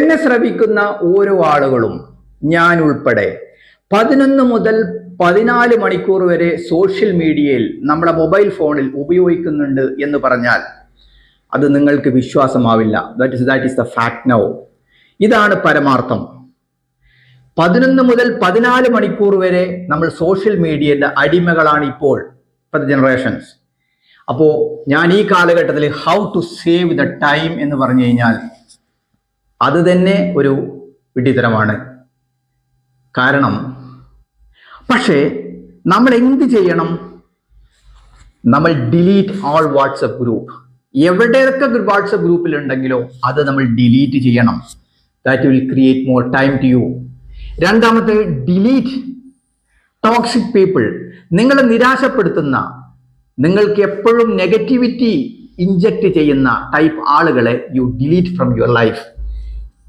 എന്നെ ശ്രവിക്കുന്ന ഓരോ ആളുകളും ഞാൻ ഉൾപ്പെടെ 11 മുതൽ 14 മണിക്കൂർ വരെ സോഷ്യൽ മീഡിയയിൽ നമ്മുടെ മൊബൈൽ ഫോണിൽ ഉപയോഗിക്കുന്നുണ്ട് എന്ന് പറഞ്ഞാൽ അത് നിങ്ങൾക്ക് വിശ്വാസമാവില്ല. That is the fact now. ഇതാണ് പരമാർത്ഥം. 11 മുതൽ 14 മണിക്കൂർ വരെ നമ്മൾ സോഷ്യൽ മീഡിയയുടെ അടിമകളാണ് ഇപ്പോഴത്തെ ജനറേഷൻസ്. അപ്പോൾ ഞാൻ ഈ കാലഘട്ടത്തിൽ how to save the time എന്ന് പറഞ്ഞു കഴിഞ്ഞാൽ അത് തന്നെ ഒരു വിഡ്ഢിത്തരമാണ്. കാരണം പക്ഷേ നമ്മൾ എന്ത് ചെയ്യണം? നമ്മൾ ഡിലീറ്റ് ഓൾ വാട്സപ്പ് ഗ്രൂപ്പ്. എവിടെയൊക്കെ വാട്സപ്പ് ഗ്രൂപ്പിൽ ഉണ്ടെങ്കിലോ അത് നമ്മൾ ഡിലീറ്റ് ചെയ്യണം. That will create more time to you. രണ്ടാമത്തെ, ഡിലീറ്റ് ടോക്സിക് പീപ്പിൾ. നിങ്ങളെ നിരാശപ്പെടുത്തുന്ന, നിങ്ങൾക്ക് എപ്പോഴും നെഗറ്റിവിറ്റി ഇൻജക്റ്റ് ചെയ്യുന്ന ടൈപ്പ് ആളുകളെ you delete from your life.